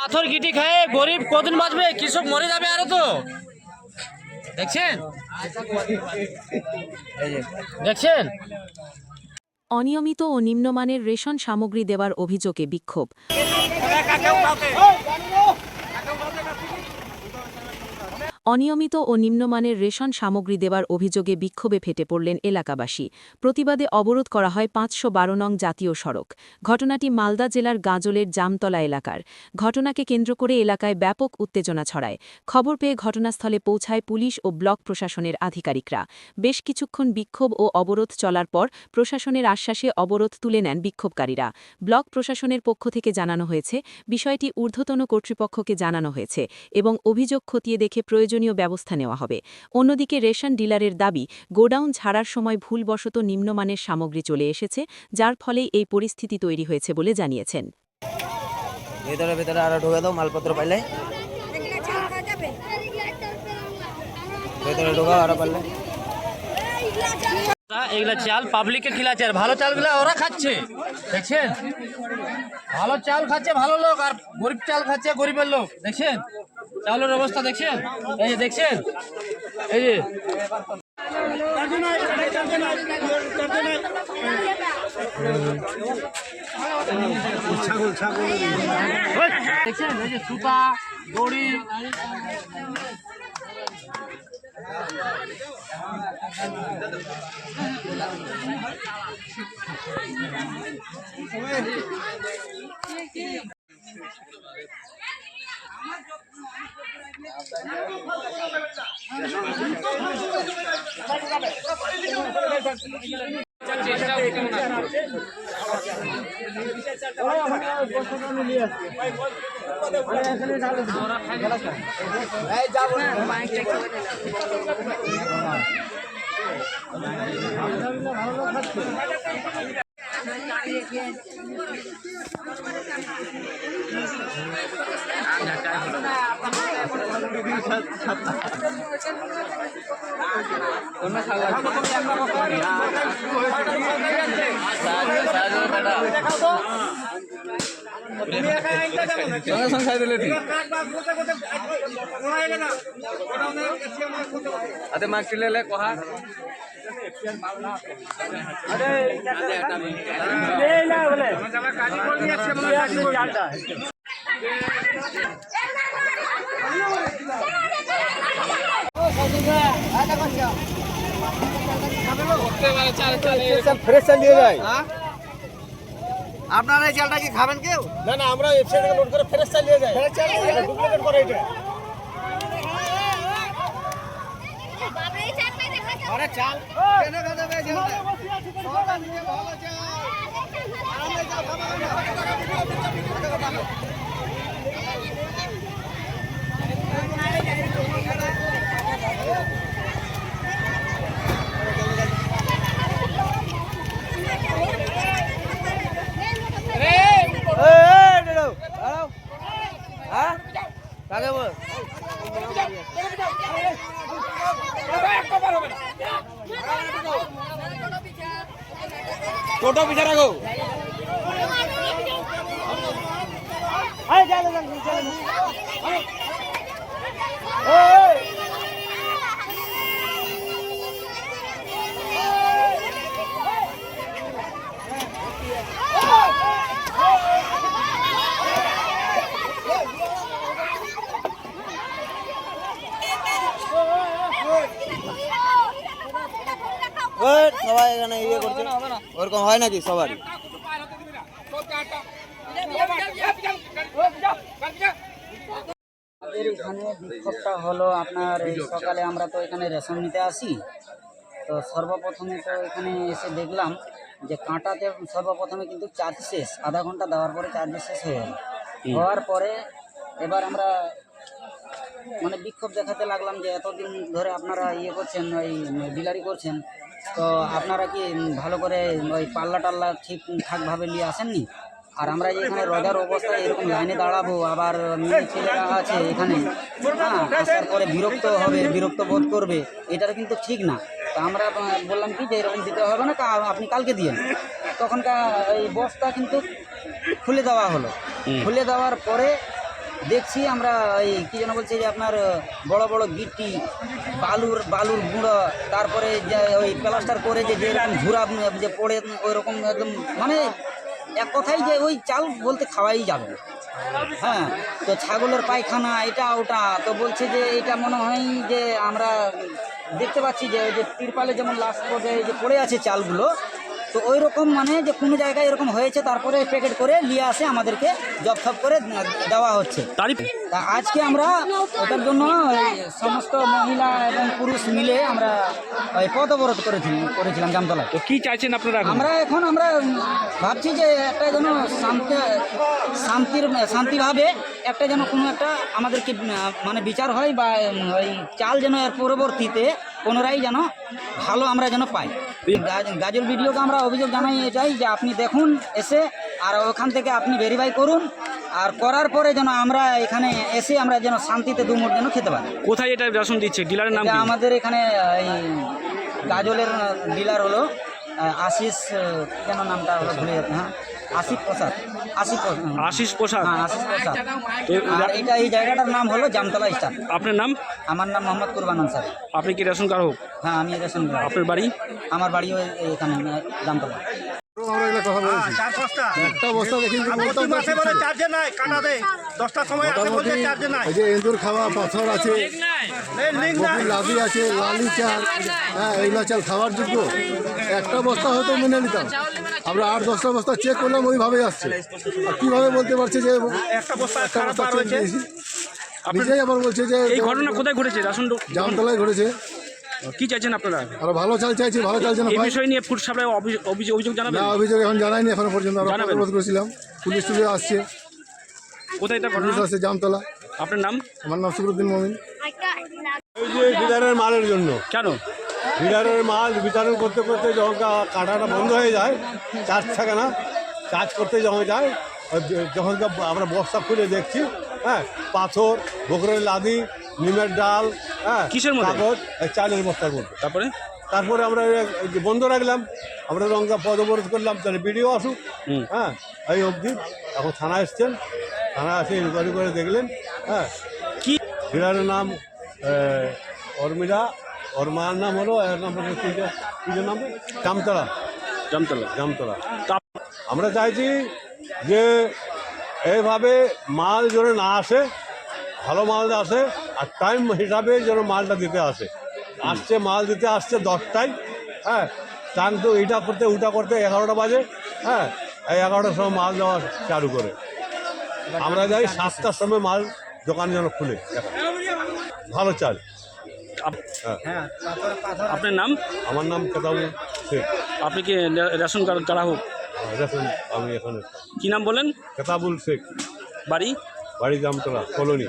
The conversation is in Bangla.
পাথর গিটি খায় গরিব কদিন বাঁচবে, কৃষক মরে যাবে আরো। তো দেখছেন দেখছেন অনিয়মিত ও নিম্নমানের রেশন সামগ্রী দেওয়ার অভিযোগে বিক্ষোভ। অনিয়মিত ও নিম্নমানের রেশন সামগ্রী দেওয়ার অভিযোগে বিক্ষোভে ফেটে পড়লেন এলাকাবাসী। প্রতিবাদে অবরোধ করা হয় ৫১২ নং জাতীয় সড়ক। ঘটনাটি মালদা জেলার গাজলের জামতলা এলাকার। ঘটনাকে কেন্দ্র করে এলাকায় ব্যাপক উত্তেজনা ছড়ায়। খবর পেয়ে ঘটনাস্থলে পৌঁছায় পুলিশ ও ব্লক প্রশাসনের আধিকারিকরা। বেশ কিছুক্ষণ বিক্ষোভ ও অবরোধ চলার পর প্রশাসনের আশ্বাসে অবরোধ তুলে নেন বিক্ষোভকারীরা। ব্লক প্রশাসনের পক্ষ থেকে জানানো হয়েছে, বিষয়টি ঊর্ধ্বতন কর্তৃপক্ষকে জানানো হয়েছে এবং অভিযোগ খতিয়ে দেখে প্রয়োজনীয় ব্যবস্থা নেওয়া হবে। অন্যদিকে রেশন ডিলারের দাবি, গোডাউন ছাড়ার সময় ভুলবশত নিম্নমানের সামগ্রী চলে এসেছে, যার ফলেই এই পরিস্থিতি তৈরি হয়েছে বলে জানিয়েছেন। ভেতরে ভেতরে আরো ঢুকে দাও, মালপত্র পাইলে ভেতরে ঢোকাও আরো পারলে। এগুলা চাল পাবলিককে খিলাচ্ছে, আর ভালো চালগুলো ওরা খাচ্ছে। দেখছেন, ভালো চাল খাচ্ছে ভালো লোক, আর গরিব চাল খাচ্ছে গরিবের লোক। দেখছেন চাউলের অবস্থা, দেখছেন এই যে, দেখছেন এই যে দেখছেন এই যে সুতা দড়ি। আতে মার্কটি লেলে কহা ফ্রেশ চাল দিয়ে যায়। আপনারা এই চালটা কি খাবেন কেউ? না না, আমরা ওয়েবসাইটে লোড করে ফ্রেশ চাল দিয়ে যাই। ফ্রেশ চাল ডুপ্লিকেট করে এটা। আরে চাল কেন খাবে চালটা? সরকার দিয়ে ভালো চাল। আরামে চাল খাবে। টোটো পিছা রাখো। সবাই এখানে ইয়ে করছে, ওরকম হয় নাকি সবারই? এখানে বিক্ষোভটা হলো আপনার এই সকালে আমরা তো এখানে রেশন নিতে আসি, তো সর্বপ্রথমে তো এখানে এসে দেখলাম যে কাঁটাতে সর্বপ্রথমে কিন্তু চার্জ শেষ, আধা ঘন্টা দেওয়ার পরে চার্জ শেষ হয়ে গেল। হওয়ার পরে এবার আমরা মানে বিক্ষোভ দেখাতে লাগলাম যে এতদিন ধরে আপনারা ইয়ে করছেন, ওই ডিলারি করছেন, তো আপনারা কি ভালো করে ওই পাল্লা টাল্লা ঠিকঠাকভাবে নিয়ে আসেননি। আর আমরা যে এখানে রোজার অবস্থায় এরকম লাইনে দাঁড়াবো, আবার মেয়ে ছেলেরা আছে এখানে, হ্যাঁ, আসার পরে বিরক্ত হবে, বিরক্ত বোধ করবে, এটা কিন্তু ঠিক না। তো আমরা বললাম কি যে এরকম দিতে হবে না, আপনি কালকে দিন। তখনকার এই বস্তা কিন্তু খুলে দেওয়া হলো। খুলে দেওয়ার পরে দেখছি আমরা এই কি যেন বলছে যে আপনার বড় বড় গিট্টি বালুর গুঁড়ো, তারপরে যে ওই প্লাস্টার করে যে যেরকম ঝুরা যে পড়ে ওই রকম একদম মানে এক কথাই যে ওই চাল বলতে খাওয়াই যাবে না। হ্যাঁ, তো ছাগলের পায়খানা এটা ওটা, তো বলছে যে এটা মনে হয় যে আমরা দেখতে পাচ্ছি যে ওই যে তিরপালে যেমন লাস্ট পর্যায়ে যে পড়ে আছে চালগুলো, তো ওই রকম মানে যে কোনো জায়গায় এরকম হয়েছে, তারপরে প্যাকেট করে নিয়ে আসে আমাদেরকে জবথপ করে দেওয়া হচ্ছে। তা আজকে আমরা ওটার জন্য ওই সমস্ত মহিলা এবং পুরুষ মিলে আমরা ওই পথ অবরোধ করেছিলাম জামতলায়। তো কি চাইছেন আপনারা এখন? আমরা ভাবছি যে একটা যেন শান্তিভাবে একটা যেন কোনো একটা আমাদেরকে মানে বিচার হয়, বা ওই চাল যেন এর পরবর্তীতে পুনরায় যেন ভালো আমরা যেন পাই। গাজল ভিডিওকে আমরা অভিযোগ জানাই এটাই যে আপনি দেখুন এসে, আর ওখান থেকে আপনি ভেরিফাই করুন, আর করার পরে যেন আমরা এখানে এসে আমরা যেন শান্তিতে দুমুট যেন খেতে পারি। কোথায় এটা রেশন দিচ্ছে? ডিলারের নাম কি? আমাদের এখানে এই গাজলের ডিলার হলো আশিস, যেন নামটা হলো ভুলে যাচ্ছে, হ্যাঁ আশিস প্রসাদ। আশিস প্রসাদ। হ্যাঁ, আশিস প্রসাদ। আর এই জায়গাটার নাম হলো জামতলা স্টান। আপনার নাম? আমার নাম মোহাম্মদ কুরবান আনসারী। আপনি কি রেশন গ্রাহক? হ্যাঁ, আমি রেশন গ্রাহক। আপনার বাড়ি? আমার বাড়িও এখানে জামতলা। আমরা এগুলো কথা বলেছি, একটা বস্তা দেখি বলতাম না, চার্জে নাই, কাটা দেয় 10টার সময় আসে বলছে চার্জে নাই। এই যে এঁদুর খাওয়া পাথর আছে, গভীর লাদি আছে, লালি চাল, হ্যাঁ এইগুলো চাল খাওয়ার যোগ্য। একটা বস্তা হয়তো মেনে নিতাম, আমরা 8-10টা বস্তা চেক করলাম, ওইভাবেই আসছে। আর কীভাবে বলতে পারছে যে একটা বস্তা একটা খারাপ বস্তা বার চেক হয়েছে। দিয়েছি? নিজেই আবার বলছে যে এই ঘটনা কোথায় ঘটেছে? রেশন জামতলায় ঘটেছে। কি চাইছেন আপনারা? আর ভালো চাল চাইছি, ভালো চাল যেন এই পাই। বিষয় নিয়ে ফুড সাপ্লাই অভিযোগ জানাবেন? না, অভিযোগ এখন জানাইনি এখনো পর্যন্ত। আমরা জানাবেন। অনুরোধ করেছিলাম, পুলিশ টুলিশ আসছে, কোথায় এটা পুলিশ ঘটনা? আসছে জামতলা। আপনার নাম? আমার নাম সুকুরুদ্দিন মমিন। এই যে ডিলারের মালের জন্য, কেন? ডিলারের মাল বিতরণ করতে করতে যখন কাটাটা বন্ধ হয়ে যায়, চার্জ থাকে না, চার্জ করতে যখন যায়, যখন আমরা বস্তা খুলে দেখছি, হ্যাঁ পাথর, বকরের লাদি, নিমের ডাল, হ্যাঁ কিসের মধ্যে? কাগজ, চালের বস্তার মধ্যে। তারপরে আমরা বন্ধ রাখলাম, আমরা রঙা পদ অবরোধ করলাম, তাহলে বিডিও আসুক, হ্যাঁ এই অবধি। এখন থানা এসছেন, থানা এসে ইনকোয়ারি করে দেখলেন, হ্যাঁ কি ডিলারের নাম অর্মিলা, ওর মার নাম হলো, এর নাম হলো কি নাম? জামতলা। জামতলা। আমরা চাইছি যে এইভাবে মাল যেন না আসে, ভালো মাল আসে, আর টাইম হিসাবে যেন মালটা দিতে আসে। মাল দিতে আসছে 10টায়, হ্যাঁ চান তো এইটা করতে ওটা করতে 11টা বাজে, হ্যাঁ এই 11টার সময় মাল দেওয়া চালু করে। আমরা যাই 7টার সময় মাল দোকান যেন খুলে, ভালো চাল। হ্যাঁ, আপনার নাম? আমার নাম কেতাবুল শেখ। আপনি কি রেশন গ্রাহক? রেশন আমি এখানে। কি নাম বলেন? কেতাবুল শেখ, বাড়ি? বাড়ি জামতলা কলোনি।